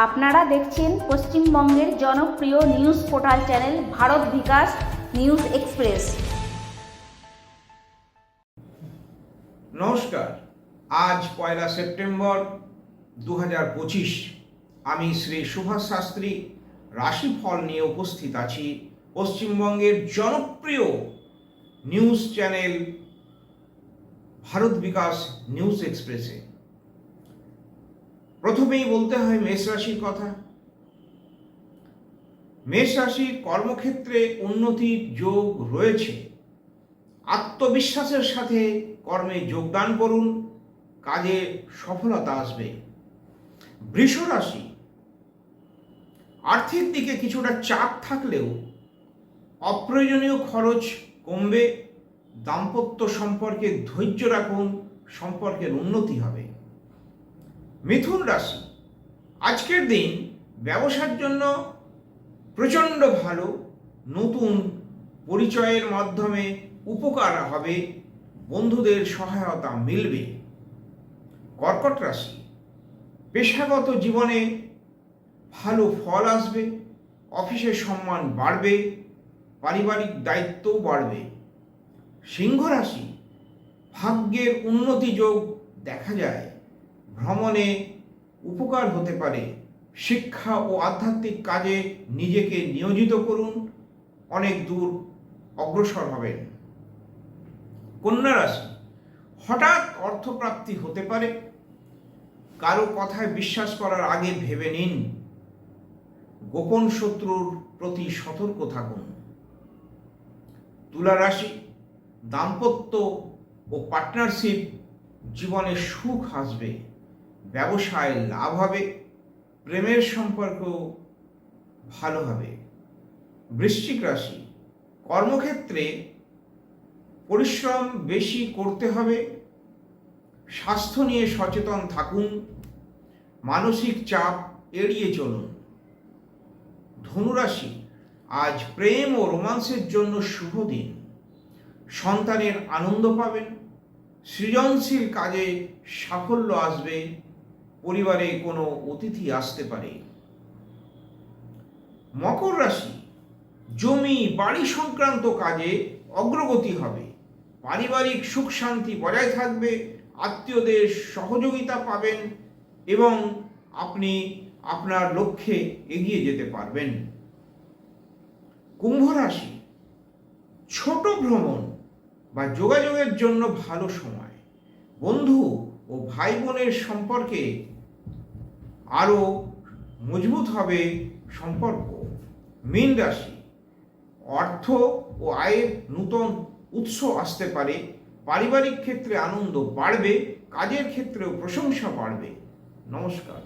আপনারা দেখছেন পশ্চিমবঙ্গের জনপ্রিয় নিউজ পোর্টাল চ্যানেল ভারত বিকাশ নিউজ এক্সপ্রেস। নমস্কার, আজ 1 সেপ্টেম্বর 2025। আমি শ্রী সুভাষ শাস্ত্রী রাশিফল নিয়ে উপস্থিত আছি পশ্চিমবঙ্গের জনপ্রিয় নিউজ চ্যানেল ভারত বিকাশ নিউজ এক্সপ্রেসে। প্রথমেই বলতে হয় মেষ রাশির কথা। মেষ রাশির কর্মক্ষেত্রে উন্নতির যোগ রয়েছে। আত্মবিশ্বাসের সাথে কর্মে যোগদান করুন, কাজে সফলতা আসবে। বৃষ রাশি, আর্থিক দিকে কিছুটা চাপ থাকলেও অপ্রয়োজনীয় খরচ কমবে। দাম্পত্য সম্পর্কে ধৈর্য রাখুন, সম্পর্কের উন্নতি হবে। মিথুন রাশি, আজকের দিন ব্যবসার জন্য প্রচণ্ড ভালো। নতুন পরিচয়ের মাধ্যমে উপকার হবে, বন্ধুদের সহায়তা মিলবে। কর্কট রাশি, পেশাগত জীবনে ভালো ফল আসবে, অফিসের সম্মান বাড়বে, পারিবারিক দায়িত্বও বাড়বে। সিংহ রাশি, ভাগ্যের উন্নতি যোগ দেখা যায়, ভ্রমণে উপকার হতে পারে। শিক্ষা ও আধ্যাত্মিক কাজে নিজেকে নিয়োজিত করুন, অনেক দূর অগ্রসর হবেন। কন্যা রাশি, হঠাৎ অর্থপ্রাপ্তি হতে পারে, কারো কথায় বিশ্বাস করার আগে ভেবে নিন। গোপন শত্রুর প্রতি সতর্ক থাকুন। তুলা রাশি, দাম্পত্য ও পার্টনারশিপ জীবনে সুখ আসবে, ব্যবসায় লাভ হবে, প্রেমের সম্পর্ক ভালো হবে। বৃশ্চিক রাশি, কর্মক্ষেত্রে পরিশ্রম বেশি করতে হবে, স্বাস্থ্য নিয়ে সচেতন থাকুন, মানসিক চাপ এড়িয়ে চলুন। ধনুরাশি, আজ প্রেম ও রোমান্সের জন্য শুভ দিন। সন্তানের আনন্দ পাবেন, সৃজনশীল কাজে সাফল্য আসবে, পরিবারে কোনো অতিথি আসতে পারে। মকর রাশি, জমি বাড়ি সংক্রান্ত কাজে অগ্রগতি হবে, পারিবারিক সুখ শান্তি বজায় থাকবে, আত্মীয়দের সহযোগিতা পাবেন এবং আপনি আপনার লক্ষ্যে এগিয়ে যেতে পারবেন। কুম্ভ রাশি, ছোট ভ্রমণ বা যোগাযোগের জন্য ভালো সময়। বন্ধু ও ভাই বোনের সম্পর্কে আরও মজবুত হবে সম্পর্ক। মীন রাশি, অর্থ ও আয়ের নূতন উৎস আসতে পারে, পারিবারিক ক্ষেত্রে আনন্দ বাড়বে, কাজের ক্ষেত্রেও প্রশংসা বাড়বে। নমস্কার।